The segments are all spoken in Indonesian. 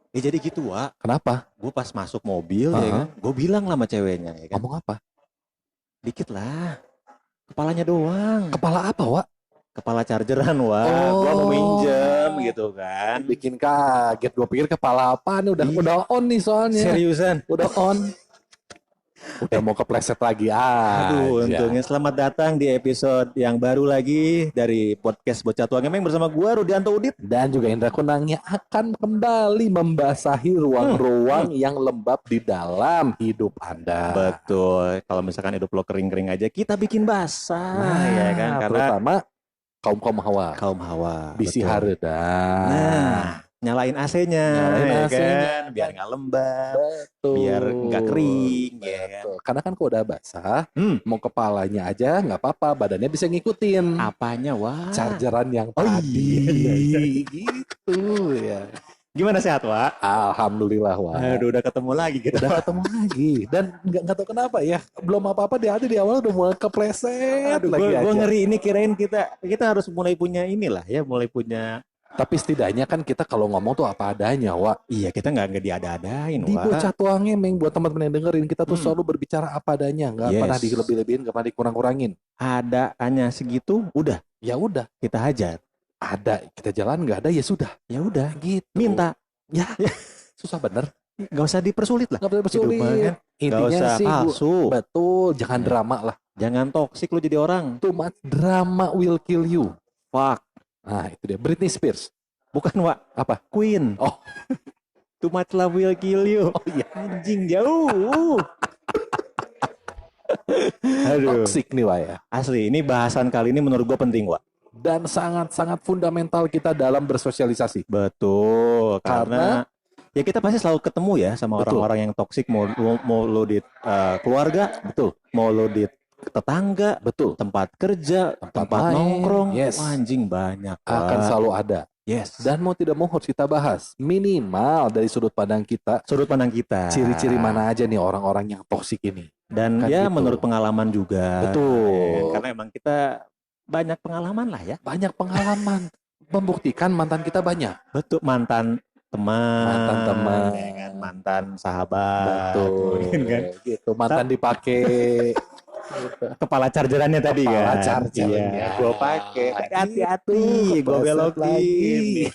Jadi gitu, Wak. Kenapa? Gue pas masuk mobil ya kan, gue bilang lah sama ceweknya ya kan, Ngomong apa? dikit lah, kepalanya doang. Kepala apa, Wak? Kepala chargeran, Wak. Oh. Gue mau minjem gitu kan. Bikin kaget. Gue pikir kepala apa nih, udah on nih soalnya. Seriusan? Udah on. Udah mau kepleset lagi aja. Aduh, untungnya selamat datang di episode yang baru lagi dari podcast Bocah Tua Ngemeng bersama gua Rudianto Udit dan juga Indra Kunang yang akan kembali membasahi ruang-ruang yang lembab di dalam hidup Anda. Betul. Kalau misalkan hidup lo kering-kering aja, kita bikin basah ya kan, karena terutama kaum hawa. Kaum hawa. Bisi betul. hareuda. Nah, nyalain AC-nya, ya kan? Biar nggak lembab, betul. Biar nggak kering, ya kan? Karena kan kalau udah basah, mau kepalanya aja nggak apa-apa, badannya bisa ngikutin. Apanya, Wak? Chargeran yang tadi, gitu ya. Gimana sehat, Wak? Alhamdulillah, Wak. Aduh, udah ketemu lagi kita. Udah ketemu lagi. Dan nggak tahu kenapa ya, belum apa-apa di awal udah mulai kepleset. Gue ngeri ini, kirain kita harus mulai punya inilah ya, mulai punya. Tapi setidaknya kan kita kalau ngomong tuh apa adanya, Wak. Iya, kita nggak diada-adain, Wak. Di Bocah Tua Ngemeng, buat teman-teman yang dengerin, kita tuh selalu berbicara apa adanya, nggak pernah dilebih-lebihin, nggak pernah dikurang-kurangin. Ada hanya segitu, udah. Ya udah, kita hajar. Ada, kita jalan, nggak ada ya sudah. Ya udah, gitu. Minta. Ya, susah bener. Nggak usah dipersulit lah. Nggak usah dipersulit. Intinya sih, palsu. Betul, jangan drama lah. Jangan toksik lu jadi orang. Too much drama will kill you. Fuck. Nah, itu dia. Britney Spears. Bukan, Wak. Apa? Queen. Oh. Too much love will kill you. Oh iya. Anjing, jauh. Aduh. Toxic nih, Wak ya. Asli, ini bahasan kali ini menurut gua penting, Wak. Dan sangat-sangat fundamental kita dalam bersosialisasi. Betul. Karena ya kita pasti selalu ketemu ya sama orang-orang yang toksik, mau lo di keluarga, betul, mau lo di tetangga, betul, tempat kerja, tempat nongkrong, anjing banyak. Akan selalu ada. Yes. Dan mau tidak mau harus kita bahas minimal dari sudut pandang kita. Ciri-ciri mana aja nih orang-orang yang toksik ini. Dan kan ya gitu. Menurut pengalaman juga. Betul. Karena emang kita banyak pengalaman lah ya. Banyak pengalaman. Membuktikan mantan kita banyak. Betul, mantan teman, ya kan? Mantan sahabat. Betul. Kan? Gitu. Mantan dipakai. Kepala chargerannya tadi kan. Kepala chargerannya. Ya, gue pakai. Hati-hati, gue belokin.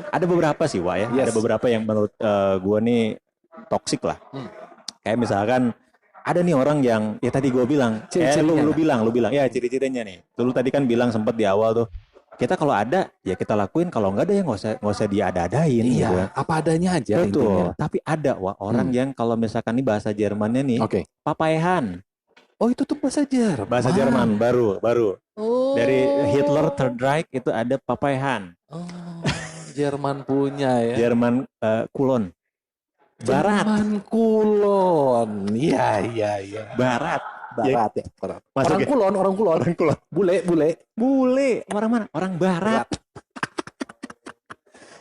Ada beberapa sih, Wak ya. Ada beberapa yang menurut gue nih toksik lah. Kayak misalkan ada nih orang yang ya tadi gue bilang, lu bilang ya ciri-cirinya nih. Dulu tadi kan bilang sempat di awal tuh, kita kalau ada ya kita lakuin, kalau nggak ada ya nggak usah diada-adain. Iya, gitu. Apa adanya aja. Betul. Intinya. Tapi ada orang yang kalau misalkan nih bahasa Jermannya nih, papayahan. Oh itu tuh bahasa Jerman. Bahasa Jerman baru. Oh. Dari Hitler Third Reich itu ada papayahan. Oh, Jerman punya ya. Jerman Kulon. Barat. Jerman Kulon. Iya. Barat ya. Orang Kulon. Bule. Orang mana? Orang Barat.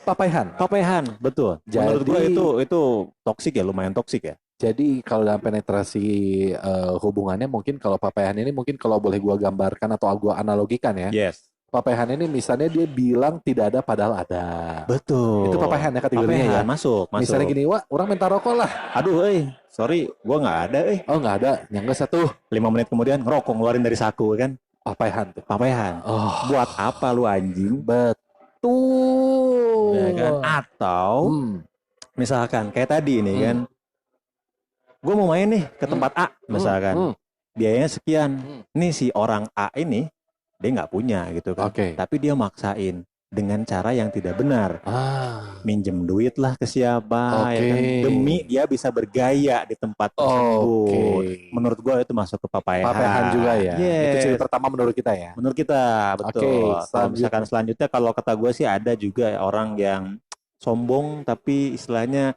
Papayahan, betul. Jadi, menurut gua itu toksik ya, lumayan toksik ya. Jadi kalau dalam penetrasi hubungannya, mungkin kalau papayahan ini mungkin kalau boleh gua gambarkan atau gua analogikan ya. Yes. Papayahan ini misalnya dia bilang tidak ada padahal ada. Betul. Itu papayahan ya kategorinya ya. Masuk. Misalnya gini, Wak, orang minta rokok lah. Aduh, sorry, gua nggak ada. Oh nggak ada, nyangga satu. 5 menit kemudian ngerokok ngeluarin dari saku kan. Papayahan tuh. Oh. Buat apa lu anjing? Betul. Ya kan? Atau misalkan kayak tadi nih kan, gue mau main nih ke tempat A misalkan, biayanya sekian. Nih si orang A ini dia nggak punya gitu kan, tapi dia maksain dengan cara yang tidak benar. Minjem duit lah ke siapa, ya kan? Demi dia bisa bergaya di tempat tersebut. Menurut gue itu masuk ke papayahan juga ya. Itu ciri pertama menurut kita ya. Menurut kita, betul. Kalau misalkan selanjutnya, kalau kata gue sih ada juga orang yang sombong, tapi istilahnya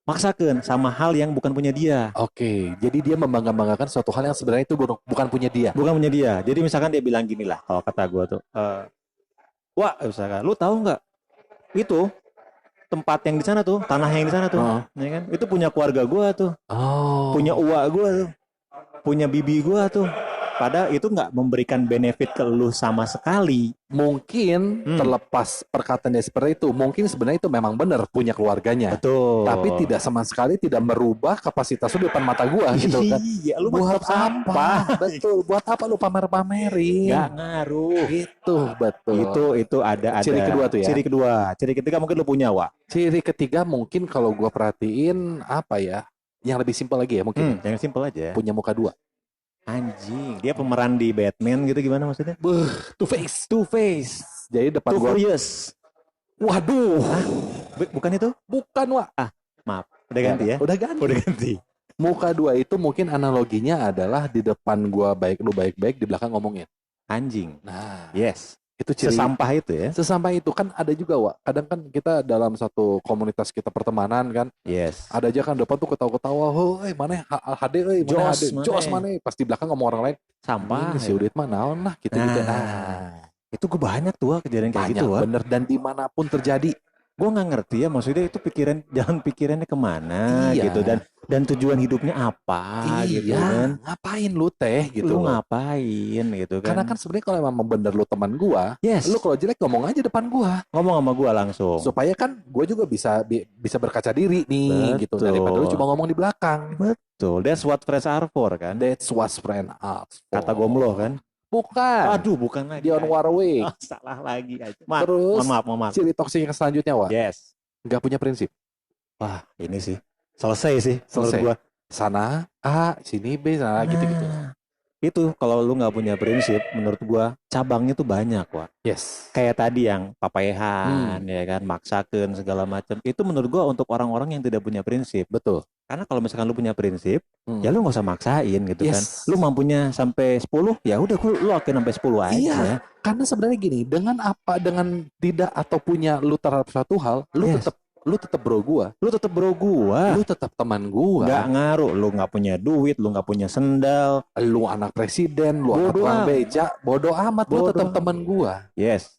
maksakeun sama hal yang bukan punya dia. Jadi dia membangga-banggakan suatu hal yang sebenarnya itu bukan punya dia. Jadi misalkan dia bilang gini lah, kalau kata gue tuh, Wah, misalkan, lu tahu nggak itu tempat yang di sana tuh, tanah yang di sana tuh, ya kan? Itu punya keluarga gue tuh, punya uak gue tuh, punya bibi gue tuh. padahal itu nggak memberikan benefit ke lu sama sekali. Mungkin terlepas perkataannya seperti itu, mungkin sebenarnya itu memang benar punya keluarganya. Betul. Tapi tidak sama sekali tidak merubah kapasitas lu depan mata gua gitu kan. Iya, lu Buat tetap sampah. Betul. Buat apa lu pamer-pamerin? Nggak ngaruh. Itu betul. Itu ada. Ciri kedua tuh ya. Ciri kedua. Ciri ketiga mungkin lu punya, Wak. Ciri ketiga mungkin kalau gua perhatiin apa ya? Yang lebih simpel lagi ya mungkin. Yang simpel aja. Punya muka dua. Anjing, dia pemeran di Batman gitu gimana maksudnya? Two face. Jadi depan gua. Furious. Waduh. Bukan itu? Bukan, Wak. Maaf. Udah ganti ya? Udah ganti. Muka dua itu mungkin analoginya adalah di depan gua baik lu baik-baik, di belakang ngomongin. Anjing. Nah, yes. Itu ciri sesampah itu ya. Sesampah itu kan ada juga, Wak. Kadang kan kita dalam satu komunitas kita pertemanan kan. Yes. Ada aja kan depan tuh ketawa-ketawa, "Hoi, mana HD euy, mana HD? Jos mana?" Pas di belakang ngomong orang lain, sampah. Si Udit mah naon lah gitu-gitu. Itu gue banyak tuh kejadian kayak gitu, Wak. Bener, dan dimanapun terjadi. Gue nggak ngerti ya, maksudnya itu jalan pikirannya kemana gitu, dan tujuan hidupnya apa gitu kan. Ngapain lu teh gitu. Lu ngapain gitu kan. Karena kan sebenarnya kalau emang bener lu teman gua, lu kalau jelek ngomong aja depan gua. Ngomong sama gua langsung. Supaya kan gua juga bisa berkaca diri nih. Betul. Gitu. Daripada lu cuma ngomong di belakang. Betul. That's what friends are for kan. That's what friends are for. Kata Gomlo kan. Bukan. Aduh, bukan lagi. Dion Warwick. Salah lagi aja. Terus, maaf. Ciri toksik yang selanjutnya, Wak. Yes. Nggak punya prinsip. Wah, ini sih. Selesai menurut gua. Sana A, sini B, sana gitu-gitu. Itu kalau lu nggak punya prinsip, menurut gua cabangnya tuh banyak, Wak. Yes. Kayak tadi yang papayahan, ya kan, maksakeun segala macam. Itu menurut gua untuk orang-orang yang tidak punya prinsip. Betul. Karena kalau misalkan lu punya prinsip, ya lu nggak usah maksain gitu kan. Lu mampunya sampai 10, ya udah lu lakuin sampai 10 aja. Iya, karena sebenarnya gini, dengan tidak atau punya lu terhadap suatu hal, lu tetap bro gua. Lu tetap teman gua. Nggak ngaruh, lu nggak punya duit, lu nggak punya sendal, lu anak presiden, lu anak tukang beca, bodoh amat, lu tetap teman gua. Yes.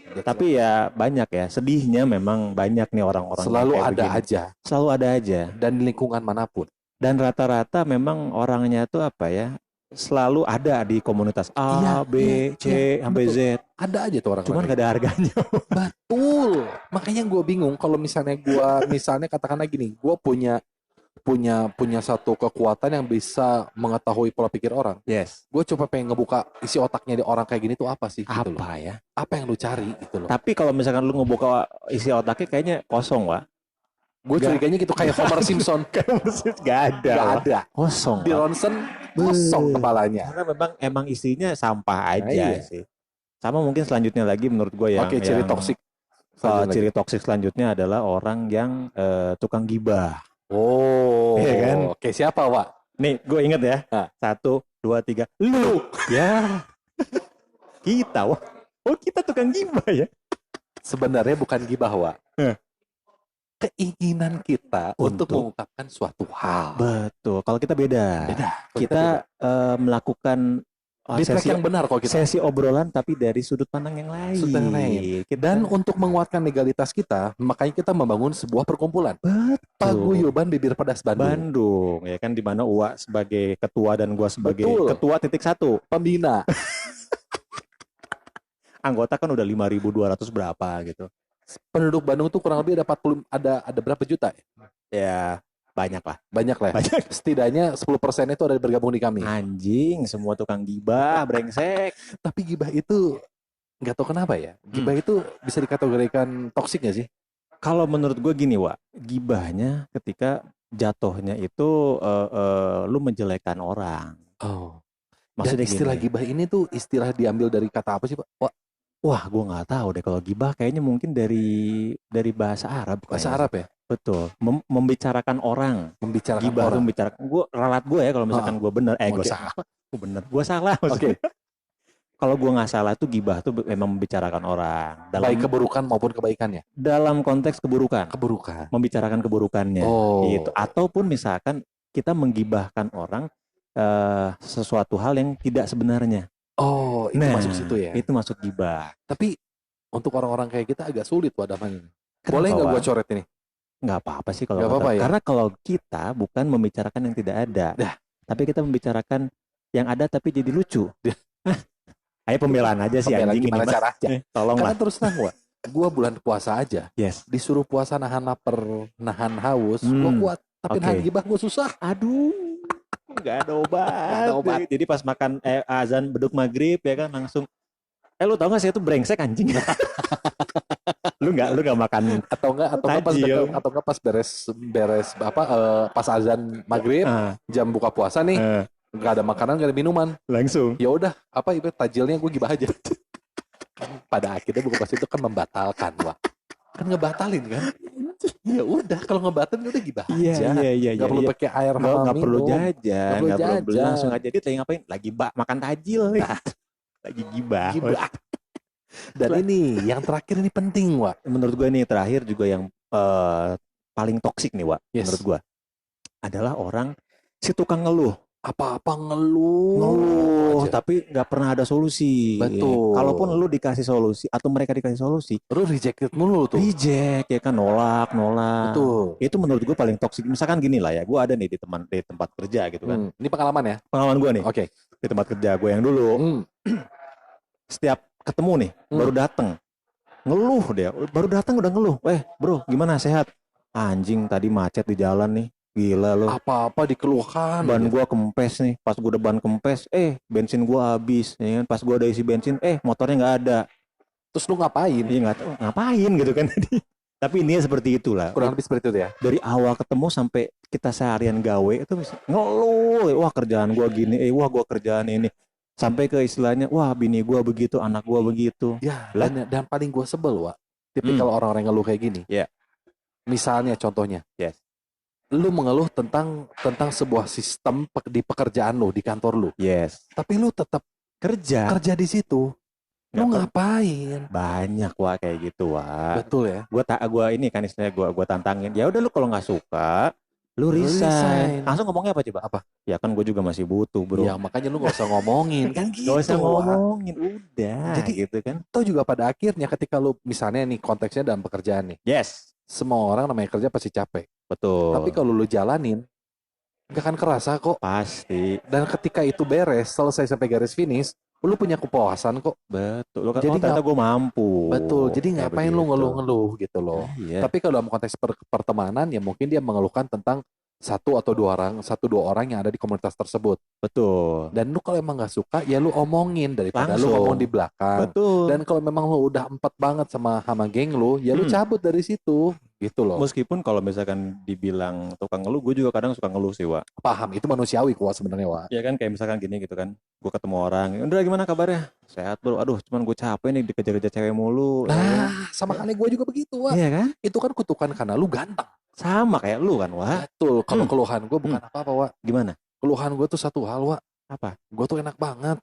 Tapi ya banyak ya, sedihnya memang banyak nih orang-orang selalu ada aja dan di lingkungan manapun. Dan rata-rata memang orangnya tuh apa ya, selalu ada di komunitas A, B, C sampai Z. Ada aja tuh orang. Cuman gak ada harganya. Betul. Makanya gue bingung kalau misalnya katakanlah gini, gue punya satu kekuatan yang bisa mengetahui pola pikir orang. Yes. Gue coba pengen ngebuka isi otaknya di orang kayak gini tuh apa sih? Apa gitu ya? Apa yang lu cari gitu loh. Tapi kalau misalkan lu ngebuka isi otaknya kayaknya kosong, Wak. Gue curiganya gitu kayak Homer Simpson. Gak ada. Kosong. Di ronsen kosong kepalanya. Karena emang isinya sampah aja sih. Sama mungkin selanjutnya lagi menurut gue yang ciri toksik. Ciri toksik selanjutnya adalah orang yang tukang gibah. Oh, iya kan? Oke, siapa, Wak? Nih, gue inget ya. 1, 2, 3. Lu. Ya. Kita, Wak. Oh, kita tukang gibah ya. Sebenarnya bukan gibah, Wak. Keinginan kita untuk mengungkapkan suatu hal. Betul. Kalau kita beda. Kita melakukan sesi yang benar kok kita. Sesi obrolan tapi dari sudut pandang yang lain. Dan untuk menguatkan legalitas kita, makanya kita membangun sebuah perkumpulan. Betul. Paguyuban Bibir Pedas Bandung. Ya kan, di mana Uwa sebagai ketua dan gua sebagai ketua .1 pembina. Anggota kan udah 5.200 berapa gitu. Penduduk Bandung tuh kurang lebih ada berapa juta? Ya, banyak lah. Setidaknya 10% itu ada bergabung di kami. Anjing, semua tukang gibah, brengsek. Tapi gibah itu nggak tahu kenapa ya. Gibah itu bisa dikategorikan toksik nggak sih? Kalau menurut gue gini, Wak. Gibahnya ketika jatuhnya itu lu menjelekkan orang. Oh. Maksudnya istilah gibah ini tuh istilah diambil dari kata apa sih, Pak? Wah, gue nggak tahu deh. Kalau gibah kayaknya mungkin dari bahasa Arab. Bahasa Arab ya? Betul. Membicarakan orang. Membicarakan. Gue ralat gue ya kalau misalkan gue bener. Gue salah. Gue bener. Gue salah. Oke. Kalau gue nggak salah tuh gibah tuh memang membicarakan orang. Baik keburukan maupun kebaikannya. Dalam konteks keburukan. Membicarakan keburukannya. Gitu. Ataupun misalkan kita menggibahkan orang sesuatu hal yang tidak sebenarnya. Oh, itu masuk situ ya? Itu masuk gibah. Tapi untuk orang-orang kayak kita agak sulit wadahan ini. Boleh nggak gue coret ini? Nggak apa-apa sih kalau ya? Karena kalau kita bukan membicarakan yang tidak ada, tapi kita membicarakan yang ada tapi jadi lucu. Ayo pembelaan aja sih Pembelaan anjing ini gimana mah. caranya? Tolong Karena lah. terus terang gue bulan puasa aja. Yes. Disuruh puasa nahan lapar, nahan haus, gue kuat. Tapi Oke. nahan gibah gue susah. Aduh, nggak ada obat. Nggak ada obat. Jadi pas makan azan beduk maghrib ya kan langsung. Lu tau gak sih itu brengsek anjing. lu nggak makan Atau enggak pas beres apa pas azan maghrib, jam buka puasa nih, nggak ada makanan, nggak ada minuman, langsung. Ya udah, apa itu tajilnya gue gibah aja. Pada akhirnya buka puasa itu kan membatalkan, Wak. Kan ngebatalin kan? Ya udah, kalau ngebatalin udah gibah aja. Iya. Nggak perlu pakai air sama nggak perlu minum. jajan, Nggak nggak perlu beli jajan. langsung aja. Dia lagi ngapain? Lagi makan tajil nih. Lagi gibah. Dan ini yang terakhir ini penting, Wak. Menurut gue nih terakhir juga yang paling toksik nih, Wak. Yes. Menurut gue adalah orang si tukang ngeluh. Apa-apa ngeluh aja. Tapi nggak pernah ada solusi. Betul. Kalaupun lu dikasih solusi atau mereka dikasih solusi, lu rejected mulu tuh. Reject ya kan, nolak. Betul. Itu menurut gue paling toksik. Misalkan gini lah ya, gue ada nih di tempat kerja gitu kan. Ini pengalaman ya? Pengalaman gue nih. Oke. Di tempat kerja gue yang dulu. Setiap ketemu nih, baru dateng, ngeluh dia. Baru datang udah ngeluh. Bro, gimana, sehat? Anjing, tadi macet di jalan nih. Gila lo. Apa-apa dikeluhkan. Ban gua kempes nih. Pas gua udah ban kempes, bensin gua habis. Ya kan? Pas gua udah isi bensin, motornya nggak ada. Terus lu ngapain? Iya, nggak tahu ngapain gitu kan. Tapi ini seperti itulah. Kurang lebih seperti itu ya. Dari awal ketemu sampai kita seharian gawe itu ngeluh. Wah, kerjaan gua gini. Wah, gua kerjaan ini. Sampai ke istilahnya, wah bini gua begitu, anak gua begitu. Ya, dan paling gua sebel, Wak. Tipikal orang-orang ngeluh kayak gini. Yeah. Misalnya contohnya. Yes. Lu mengeluh tentang sebuah sistem di pekerjaan lu, di kantor lu. Yes. Tapi lu tetap kerja di situ. Lu ngapain? Banyak, Wak, kayak gitu, Wak. Betul ya. Gua ini kan istilahnya gua tantangin. Ya udah, lu kalau nggak suka, lu resign. Langsung ngomongnya apa coba? Apa? Ya kan gue juga masih butuh, bro. Ya makanya lu gak usah ngomongin. Kan gitu. Gak usah ngomongin, udah. Jadi gitu kan. Atau juga pada akhirnya ketika lu misalnya nih konteksnya dalam pekerjaan nih. Yes. Semua orang namanya kerja pasti capek. Betul. Tapi kalau lu jalanin, gak akan kerasa kok. Pasti. Dan ketika itu beres, selesai sampai garis finish, lu punya kepuasan kok. Betul. Lu kan, jadi ternyata gue mampu. Betul. Jadi ngapain lu ngeluh-ngeluh gitu loh. Iya. Tapi kalau dalam konteks pertemanan, ya mungkin dia mengeluhkan tentang satu atau dua orang yang ada di komunitas tersebut. Betul. Dan lu kalau emang gak suka, ya lu omongin daripada lu ngomong di belakang. Betul. Dan kalau memang lu udah empet banget sama geng lu, ya lu cabut dari situ. Gitu loh. Meskipun kalau misalkan dibilang tukang ngeluh, gue juga kadang suka ngeluh sih, Wak. Paham, itu manusiawi kok sebenarnya, Wak. Ya kan, kayak misalkan gini gitu kan. Gue ketemu orang, udah gimana kabarnya? Sehat, bro. Aduh, cuman gue capek nih dikejar-kejar cewek mulu. Nah, sama kali gue juga begitu, Wak. Iya kan? Itu kan kutukan karena lu ganteng. Sama kayak lu kan, Wak. Betul. Kalau keluhan gue bukan apa-apa, Wak. Gimana? Keluhan gue tuh satu hal, Wak. Apa? Gue tuh enak banget.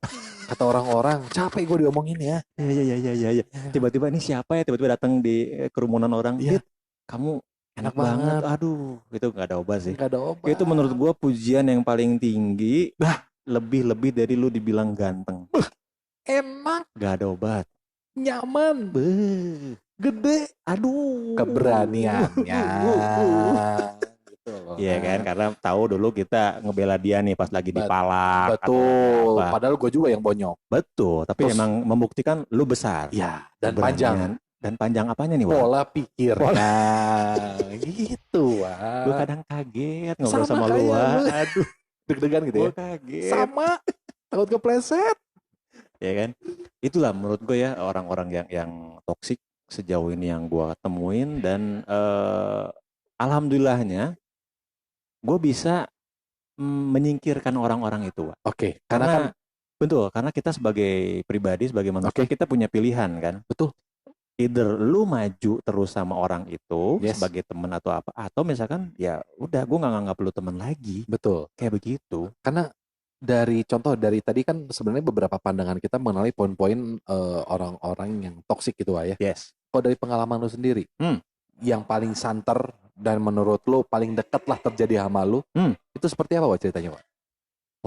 Kata orang-orang, capek gue diomongin ya. Iya. Tiba-tiba ini siapa ya? Tiba-tiba datang di kerumunan orang. Iya. Kamu enak banget. Aduh, itu nggak ada obat sih. Nggak ada obat. Itu menurut gue pujian yang paling tinggi. Lebih dari lu dibilang ganteng. Emang nggak ada obat. Nyaman. Gede. Aduh. Keberaniannya. Gitu loh. Iya kan, karena tahu dulu kita ngebela dia nih pas lagi dipalak. Betul. Padahal gue juga yang bonyok. Betul. Tapi emang membuktikan lu besar. Iya. Dan panjang. Dan panjang apanya nih, Wak? Pola pikir. Nah, gitu, Wak. Gue kadang kaget ngobrol sama lu, Wak. Aduh. Deg-degan gitu ya? Gue kaget. Sama. Takut kepleset. Ya kan? Itulah menurut gue ya orang-orang yang toksik sejauh ini yang gue temuin. Dan alhamdulillahnya gue bisa menyingkirkan orang-orang itu, Wak. Oke. Karena betul, karena kita sebagai pribadi, sebagai manusia, kita punya pilihan kan. Betul. Either lu maju terus sama orang itu sebagai teman atau apa, atau misalkan ya udah gue nggak nganggap lu teman lagi. Betul. Kayak begitu. Karena dari tadi kan sebenarnya beberapa pandangan kita mengenai poin-poin orang-orang yang toksik gitu, Wak, ya. Yes. Kalau dari pengalaman lu sendiri, yang paling santer dan menurut lu paling dekat lah terjadi sama lu, itu seperti apa, Wak, ceritanya, Wak?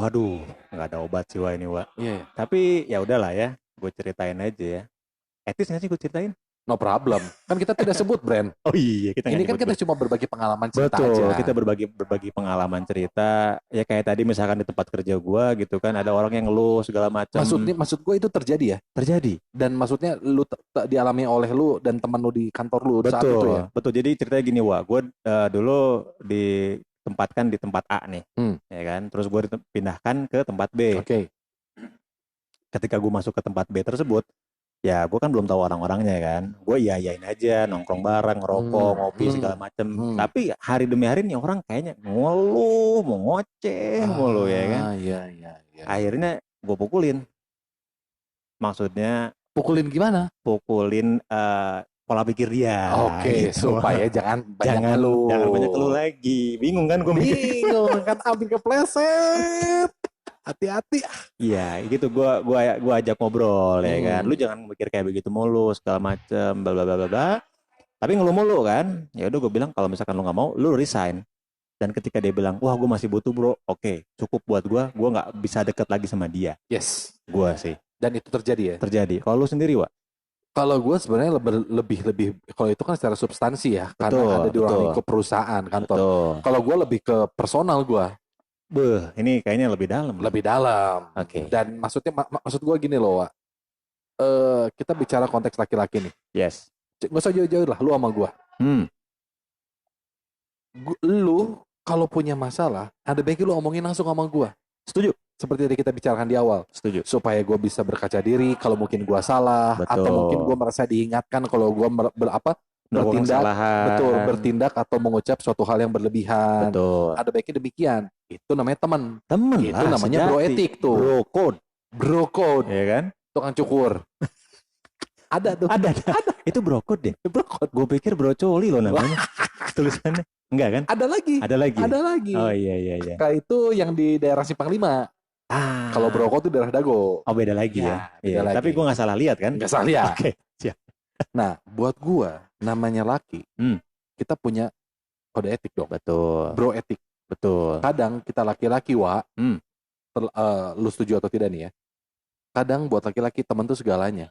Waduh, nggak ada obat sih, Wak, ini, Wak. Iya. Tapi ya udahlah ya, gue ceritain aja ya. Etis nggak sih gue ceritain? No problem. Kan kita tidak sebut brand. Oh iya, kita Ini nggak kan nyebut kita cuma berbagi pengalaman cerita betul, aja. kita berbagi pengalaman cerita. Ya kayak tadi misalkan di tempat kerja gua gitu kan, ada orang yang ngeluh segala macam. Maksud gue itu terjadi ya? Terjadi. Dan maksudnya lu dialami oleh lu dan teman lu di kantor lu saat Betul, itu ya? betul. Jadi ceritanya gini, Wak. Gue dulu ditempatkan di tempat A nih, ya kan. Terus gue dipindahkan ke tempat B. Oke. Ketika gue masuk ke tempat B tersebut, ya gue kan belum tahu orang-orangnya kan. Gue iyain aja, nongkrong bareng, ngerokok, ngopi segala macem. Tapi hari demi hari nih orang kayaknya ngeluh, mau ngoceh mulu ya kan. Iya. Akhirnya gue pukulin. Maksudnya Pukulin gimana? pukulin pola pikir dia. Oke, gitu. supaya jangan banyak Jangan banyak keluh lagi. Bingung kan gue mikir. Bingung kan abis kepleset. Hati-hati. Iya, gitu gua ajak ngobrol ya kan. Lu jangan mikir kayak begitu mulu segala macem bla bla bla bla bla. Tapi ngeluh mulu kan. Ya udah gue bilang kalau misalkan lu nggak mau, lu resign. Dan ketika dia bilang, "Wah, gue masih butuh, Bro." Oke, cukup buat gua nggak bisa deket lagi sama dia. Yes. Gua sih. Dan itu terjadi ya? Terjadi. Kalau lu sendiri, Wak? Kalau gue sebenarnya lebih kalau itu kan secara substansi ya, Betul, karena ada di ruang betul. lingkup perusahaan kantor. Betul. Kalau gue lebih ke personal gue, Ini kayaknya lebih dalam. lebih dalam. Oke. Dan maksudnya maksud gue gini loh, Wak. Kita bicara konteks laki-laki nih. Yes. Gak usah jauh-jauh lah, lu sama gue. Lu kalau punya masalah, ada baiknya lu omongin langsung sama gue. Setuju. Seperti yang kita bicarakan di awal. Setuju. Supaya gue bisa berkaca diri kalau mungkin gue salah. Betul. Atau mungkin gue merasa diingatkan kalau gue bertindak atau mengucap suatu hal yang berlebihan. Betul. Ada baiknya demikian. Itu namanya teman. Temen Itu lah, namanya sejati. bro etik tuh. Bro code. Ya kan? Tukang cukur. Ada tuh. Ada. Itu bro code deh. Bro code. Gue pikir bro coli loh namanya. Tulisannya. Enggak kan? Ada lagi. Oh iya. Kayak itu yang di daerah Simpang 5. Kalau bro code itu daerah Dago. Oh beda lagi ya. Beda lagi. Tapi gue nggak salah lihat kan? Nggak salah lihat. Oke. Siap. Nah, buat gue namanya laki, kita punya kode etik dong. Betul. Bro etik. Betul. Kadang kita laki-laki, Wak, lu setuju atau tidak nih ya? Kadang buat laki-laki teman tuh segalanya.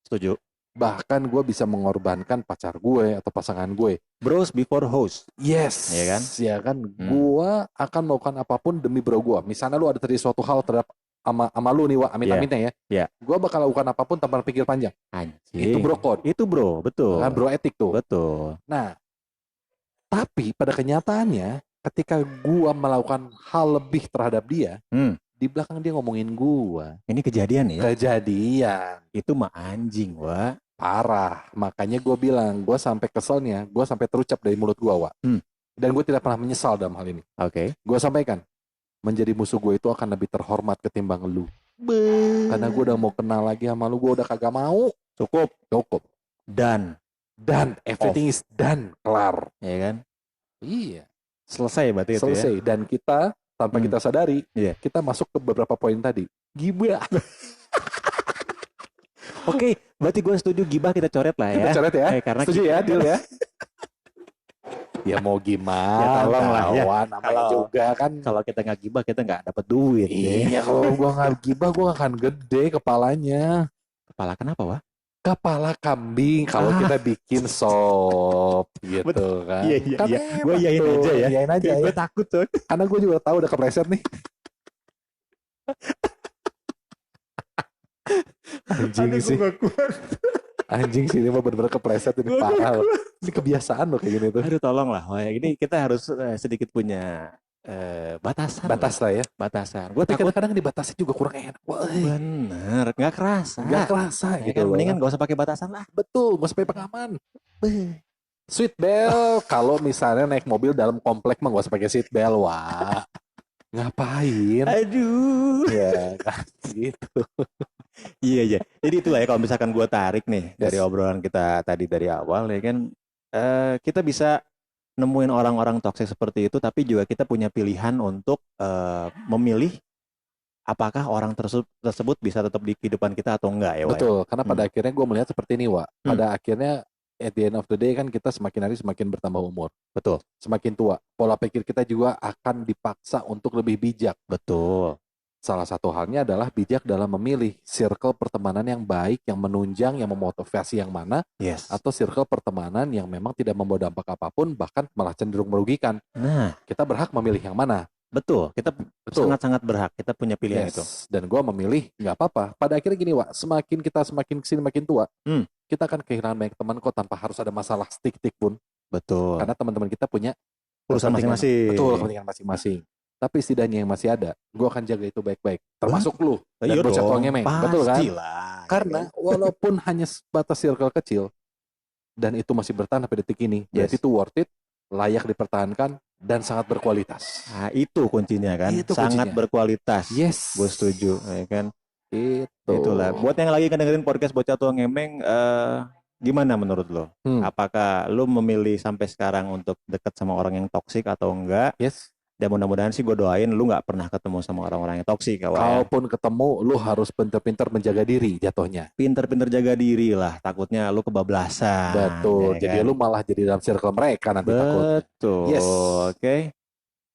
Setuju. Bahkan gue bisa mengorbankan pacar gue atau pasangan gue. Bros before host. Yes. Iya kan? Ya kan. Gue akan melakukan apapun demi bro gue. Misalnya lu ada terjadi suatu hal terhadap sama lu nih, Wak, amit-amitnya ya. Iya. Gue bakal lakukan apapun tanpa pikir panjang. Anjing. Itu bro code. Itu bro, betul. Kan bro etik tuh. Betul. Nah, tapi pada kenyataannya ketika gue melakukan hal lebih terhadap dia, di belakang dia ngomongin gue. Ini kejadian ya? Kejadian. Itu mah anjing, Wak. Parah. Makanya gue bilang, gue sampai keselnya, gue sampai terucap dari mulut gue, Wak. Dan gue tidak pernah menyesal dalam hal ini. Oke. Gue sampaikan, menjadi musuh gue itu akan lebih terhormat ketimbang lu. Karena gue udah mau kenal lagi sama lu, gue udah kagak mau. Cukup. Dan everything is done. Kelar. Iya kan? Iya. Selesai berarti itu ya? Selesai. Dan kita, tanpa kita sadari, kita masuk ke beberapa poin tadi. Gibah. Oke, berarti gue setuju gibah kita coret lah ya. Kita coret ya. Karena setuju ya, deal ya. Ya mau gimana? Ya tolong lah ya. Namanya juga kan. Kalau kita nggak gibah kita nggak dapat duit. Iya, kalau gue nggak gibah gue akan gede kepalanya. Kepala kenapa, Wak? Kepala kambing kalau kita bikin sop gitu kan. Iya. Kan Gue iyain aja ya. Iyain aja ya. Gue takut tuh. Karena gue juga tahu udah kepleset nih. Anjing sih. Anjing sih ini mah bener-bener kepleset ini parah loh. Ini kebiasaan loh kayak gini tuh. Aduh tolong lah. Ini kita harus sedikit punya batasan. Batas lah ya. Batasan. Gue Tapi takut kadang-kadang dibatasi juga kurang enak. bener. Nggak kerasa. Nggak kerasa Ya gitu kan, loh. mendingan gak usah pakai batasan lah. Betul, gak usah pakai pengaman. Seat belt kalau misalnya naik mobil dalam komplek mah gak usah pakai seat belt, wah. Ngapain? Aduh. Ya kan gitu. Iya. Jadi itulah ya kalau misalkan gue tarik nih dari obrolan kita tadi dari awal ya kan, kita bisa nemuin orang-orang toksik seperti itu, tapi juga kita punya pilihan untuk memilih apakah orang tersebut bisa tetap di kehidupan kita atau enggak ya, Wak. Betul, karena pada akhirnya gue melihat seperti ini, Wak. Pada akhirnya at the end of the day kan kita semakin hari semakin bertambah umur. Betul. Semakin tua, pola pikir kita juga akan dipaksa untuk lebih bijak. Betul. Salah satu halnya adalah bijak dalam memilih circle pertemanan yang baik, yang menunjang, yang memotivasi yang mana, Yes. atau circle pertemanan yang memang tidak membawa dampak apapun, bahkan malah cenderung merugikan. Nah, Kita berhak memilih yang mana. betul. Kita sangat-sangat berhak. Kita punya pilihan itu. Dan gue memilih nggak apa-apa. Pada akhirnya gini, Wak, semakin kesini makin tua, kita akan kehilangan banyak teman kok tanpa harus ada masalah stick-stick pun. Betul. Karena teman-teman kita punya urusan masing-masing. Betul, kepentingan masing-masing. Tapi setidaknya yang masih ada, gue akan jaga itu baik-baik. Termasuk lu dan bocah tua ngemeng. Betul kan? Karena walaupun hanya sebatas circle kecil, dan itu masih bertahan sampai detik ini, berarti itu worth it, layak dipertahankan, dan sangat berkualitas. Nah, itu kuncinya kan. Itu sangat kuncinya. berkualitas. Yes. Gue setuju. Ya kan? Itulah. Buat yang lagi dengerin podcast Bocah Tua Ngemeng, gimana menurut lo? Apakah lo memilih sampai sekarang untuk dekat sama orang yang toksik atau enggak? Yes. Dan mudah-mudahan sih gue doain lu nggak pernah ketemu sama orang-orang yang toksik. Kalaupun ketemu, lu harus pintar-pintar menjaga diri jatuhnya. Pintar-pintar jaga diri lah. Takutnya lu kebablasan. Betul. Ya, jadi kan? Lu malah jadi dalam circle mereka nanti takutnya. Betul. Yes. Oke.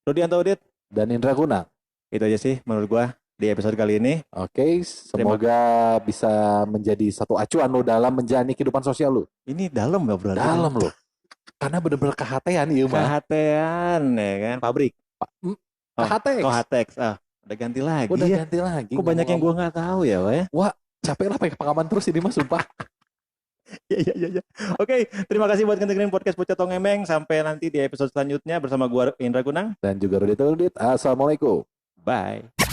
Rudianto Udit dan Indra Gunang. Itu aja sih menurut gue di episode kali ini. Oke. Semoga bisa menjadi satu acuan lu dalam menjalani kehidupan sosial lu. Ini dalam gak berarti? Dalam lu. Karena benar-benar kehatean iya mah. Kehatean ya kan. Pabrik. Hatex. Hatex. Udah ganti lagi. Udah ganti lagi. Kok banyak yang gue nggak tahu ya, Wak? Wah, capek lah pakai pengaman terus ini mah sumpah. Iya. Oke, terima kasih buat dengerin podcast Bocah Tua Ngemeng. Sampai nanti di episode selanjutnya bersama gue Indra Gunang dan juga Rudit. Assalamualaikum. Bye.